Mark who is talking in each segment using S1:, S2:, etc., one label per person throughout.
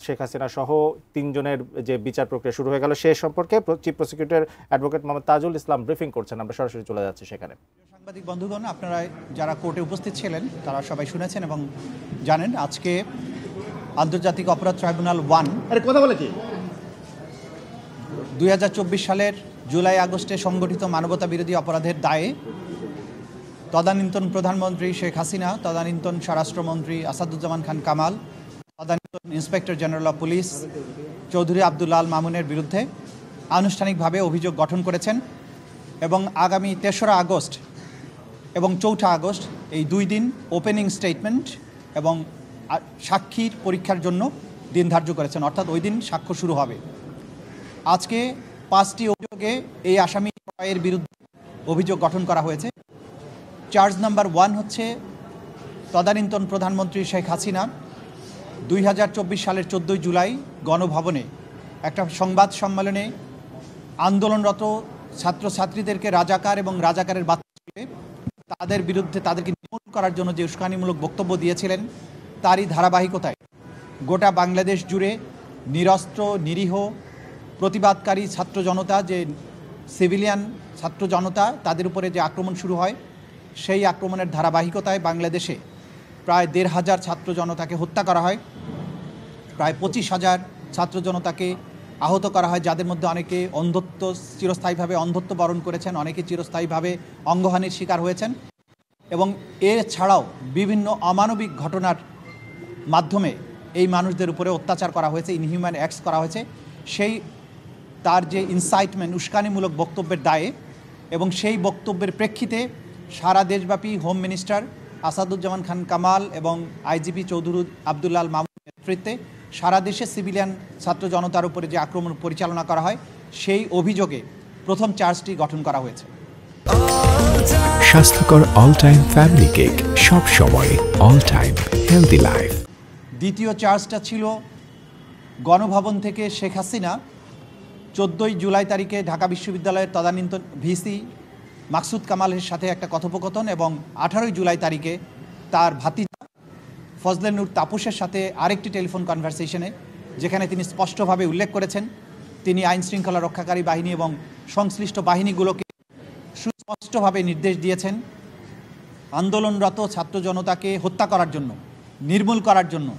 S1: শেখ হাসিনা সহ 3 জনের যে বিচার প্রক্রিয়া শুরু হয়ে গেল সে সম্পর্কে chief prosecutor advocate Mohammad Tajul Islam briefing করছেন। আমরা সরাসরি চলে যাচ্ছি সেখানে।
S2: সাংবাদিক বন্ধুগণ, আপনারা যারা কোর্টে উপস্থিত ছিলেন তারা সবাই শুনেছেন এবং জানেন আজকে আন্তর্জাতিক অপরাধ ট্রাইব্যুনাল 1 2024 সালের জুলাই আগস্টে সংগঠিত মানবতা বিরোধী অপরাধের দায়ে তদানীন্তন প্রধানমন্ত্রী শেখ হাসিনা, তদানীন্তন স্বরাষ্ট্রমন্ত্রী আসাদুজ্জামান খান কামাল, তদানীন্তন inspector general of police Chowdhury Abdul Al মামুনের বিরুদ্ধে আনুষ্ঠানিকভাবে অভিযোগ গঠন করেছেন এবং আগামী 3রা আগস্ট এবং 4ঠা আগস্ট এই 2 দিন ওপেনিং স্টেটমেন্ট এবং সাক্ষীর পরীক্ষার জন্য দিন ধার্য করেছেন, অর্থাৎ ওই দিন সাক্ষ্য শুরু হবে। আজকে 5টি অভিযোগে এই আসামি এর বিরুদ্ধে অভিযোগ গঠন করা হয়েছে। চার্জ নাম্বার 1 হচ্ছে তদানীন্তন প্রধানমন্ত্রী শেখ হাসিনা 2024 সালের 14 জুলাই গণভবনে একটা সংবাদ সম্মেলনে আন্দোলনরত ছাত্রছাত্রীদেরকে রাজাকার এবং রাজাকারের বাচ্চা তাদের বিরুদ্ধে তাদেরকে নির্মূল করার জন্য যে উস্কানিমূলক বক্তব্য দিয়েছিলেন তারই ধারাবাহিকতায় গোটা বাংলাদেশ জুড়ে নিরস্ত্র নিরীহ প্রতিবাদকারী ছাত্র জনতা, যে সিভিলিয়ান ছাত্র জনতা, তাদের উপরে যে আক্রমণ শুরু হয় সেই আক্রমণের ধারাবাহিকতায় বাংলাদেশে প্রায় 1,500 ছাত্র জনতাকে হত্যা করা হয়, প্রায় 25,000 ছাত্র জনতাকে আহত করা হয়, যাদের মধ্যে অনেকে চিরস্থায়ীভাবে অন্ধত্ব বরণ করেছেন, অনেকে চিরস্থায়ীভাবে অঙ্গহানির শিকার হয়েছেন এবং এছাড়াও বিভিন্ন অমানবিক ঘটনার মাধ্যমে এই মানুষদের উপরে অত্যাচার করা হয়েছে, ইনহিউম্যান অ্যাক্টস করা হয়েছে। সেই তার যে ইনসাইটমেন্ট উস্কানিমূলক বক্তব্যের দায়ে এবং সেই বক্তব্যের প্রেক্ষিতে সারা দেশব্যাপী হোম মিনিস্টার আসাদুজ্জামান খান কামাল এবং আইজিপি চৌধুরী আব্দুল আল মামুনের নেতৃত্বে সারা দেশে সিভিলিয়ান ছাত্র জনতার উপরে যে আক্রমণ পরিচালনা করা হয় সেই অভিযোগে প্রথম চার্জটি গঠন করা হয়েছে।
S3: স্বাস্থ্যকর অল টাইম ফ্যামিলি কেক, সব সময় অল টাইম হেলদি লাইফ।
S2: দ্বিতীয় চার্জটা ছিল গণভবন থেকে শেখ হাসিনা 14 জুলাই তারিখে ঢাকা বিশ্ববিদ্যালয়ের তদানীন্তন ভিসি মাকসুদ কামালের সাথে একটা কথোপকথন এবং 18 জুলাই তারিখে তার ভাতিজা ফজলে নূর তাপসের সাথে আরেকটি টেলিফোন কনভারসেশনে, যেখানে তিনি স্পষ্টভাবে উল্লেখ করেছেন তিনি আইন শৃঙ্খলা রক্ষাকারী বাহিনী এবং সংশ্লিষ্ট বাহিনীগুলোকে সুস্পষ্টভাবে নির্দেশ দিয়েছেন আন্দোলনরত ছাত্র জনতাকে হত্যা করার জন্য, নির্মূল করার জন্য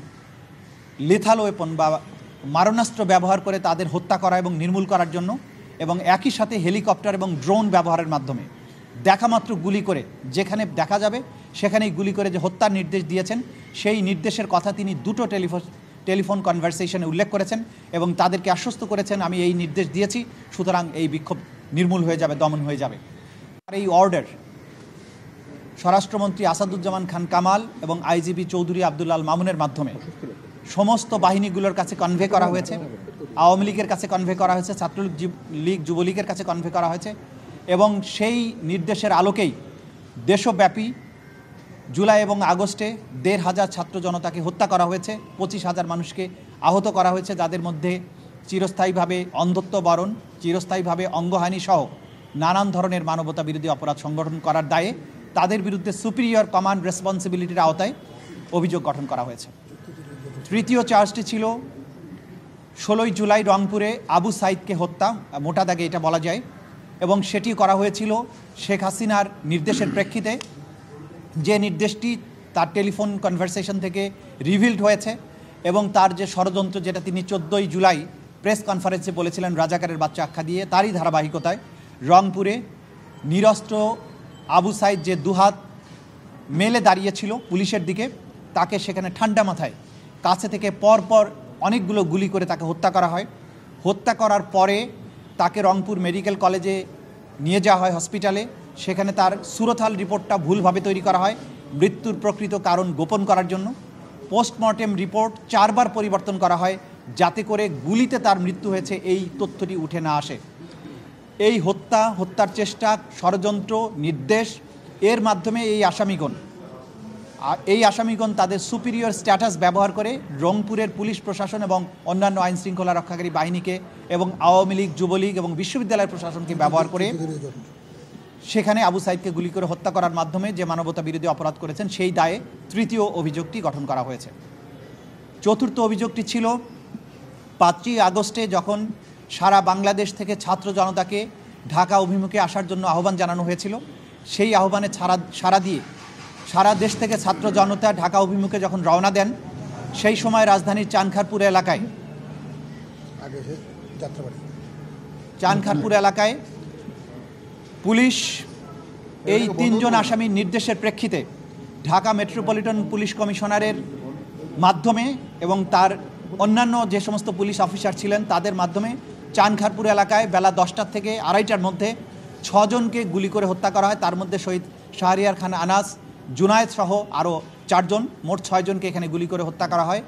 S2: লেথাল ওয়েপন বা মারণাস্ত্র ব্যবহার করে তাদের হত্যা করা এবং নির্মূল করার জন্য, এবং একই সাথে হেলিকপ্টার এবং ড্রোন ব্যবহারের মাধ্যমে দেখামাত্র গুলি করে, যেখানে দেখা যাবে সেখানেই গুলি করে যে হত্যার নির্দেশ দিয়েছেন সেই নির্দেশের কথা তিনি 2টো টেলিফোন কনভারসেশনে উল্লেখ করেছেন এবং তাদেরকে আশ্বস্ত করেছেন আমি এই নির্দেশ দিয়েছি, সুতরাং এই বিক্ষোভ নির্মূল হয়ে যাবে, দমন হয়ে যাবে। আর এই অর্ডার স্বরাষ্ট্রমন্ত্রী আসাদুজ্জামান খান কামাল এবং আইজিপি চৌধুরী আব্দুল আল মামুনের মাধ্যমে সমস্ত বাহিনীগুলোর কাছে কনভে করা হয়েছে, আওয়ামী লীগের কাছে কনভে করা হয়েছে, ছাত্রলীগ যুবলীগের কাছে কনভে করা হয়েছে এবং সেই নির্দেশের আলোকেই দেশব্যাপী জুলাই এবং আগস্টে 1,500 ছাত্র জনতাকে হত্যা করা হয়েছে, 25,000 মানুষকে আহত করা হয়েছে, যাদের মধ্যে চিরস্থায়ীভাবে অন্ধত্ব বরণ, চিরস্থায়ীভাবে অঙ্গহানি সহ নানান ধরনের মানবতা বিরোধী অপরাধ সংগঠন করার দায়ে তাদের বিরুদ্ধে সুপিরিয়র কমান্ড রেসপন্সিবিলিটির আওতায় অভিযোগ গঠন করা হয়েছে। তৃতীয় চার্জটি ছিল 16 জুলাই রংপুরে আবু সাইদকে হত্যা, মোটা দাগে এটা বলা যায়, এবং সেটি করা হয়েছিল শেখ হাসিনার নির্দেশের প্রেক্ষিতে, যে নির্দেশটি তার টেলিফোন কনভারসেশন থেকে রিভিলড হয়েছে এবং তার যে ষড়যন্ত্র, যেটা তিনি 14 জুলাই প্রেস কনফারেন্সে বলেছিলেন রাজাকারের বাচ্চা আখ্যা দিয়ে, তারই ধারাবাহিকতায় রংপুরে নিরস্ত্র আবু সাইদ যে দুহাত মেলে দাঁড়িয়েছিল পুলিশের দিকে, তাকে সেখানে ঠান্ডা মাথায় কাছে থেকে পরপর অনেকগুলো গুলি করে তাকে হত্যা করা হয়। হত্যা করার পরে তাকে রংপুর মেডিকেল কলেজে নিয়ে যাওয়া হয় হসপিটালে, সেখানে তার সুরথাল রিপোর্টটা ভুলভাবে তৈরি করা হয় মৃত্যুর প্রকৃত কারণ গোপন করার জন্য। পোস্টমর্টেম রিপোর্ট 4 বার পরিবর্তন করা হয় যাতে করে গুলিতে তার মৃত্যু হয়েছে এই তথ্যটি উঠে না আসে। এই হত্যার চেষ্টা, ষড়যন্ত্র, নির্দেশ এর মাধ্যমে এই আসামিগণ তাদের সুপিরিয়র স্ট্যাটাস ব্যবহার করে রংপুরের পুলিশ প্রশাসন এবং অন্যান্য আইন শৃঙ্খলা রক্ষাকারী বাহিনীকে এবং আওয়ামী লীগ, যুবলীগ এবং বিশ্ববিদ্যালয় প্রশাসনকে ব্যবহার করে সেখানে আবু সাইদকে গুলি করে হত্যা করার মাধ্যমে যে মানবতা বিরোধী অপরাধ করেছেন সেই দায়ে তৃতীয় অভিযোগটি গঠন করা হয়েছে। চতুর্থ অভিযোগটি ছিল 5ই আগস্টে যখন সারা বাংলাদেশ থেকে ছাত্র জনতাকে ঢাকা অভিমুখে আসার জন্য আহ্বান জানানো হয়েছিল, সেই আহ্বানে সাড়া দিয়ে সারা দেশ থেকে ছাত্র জনতা ঢাকা অভিমুখে যখন রওনা দেন, সেই সময় রাজধানীর চানখারপুর এলাকায় পুলিশ এই 3 জন আসামির নির্দেশের প্রেক্ষিতে ঢাকা মেট্রোপলিটন পুলিশ কমিশনারের মাধ্যমে এবং তার অন্যান্য যে সমস্ত পুলিশ অফিসার ছিলেন তাদের মাধ্যমে চানখারপুর এলাকায় বেলা 10টা থেকে 2:30টার মধ্যে 6 জনকে গুলি করে হত্যা করা হয়। তার মধ্যে শহীদ শাহরিয়ার খান আনাস, জুনায়েদ সহ আরও 4 জন, মোট 6 জনকে এখানে গুলি করে হত্যা করা হয়।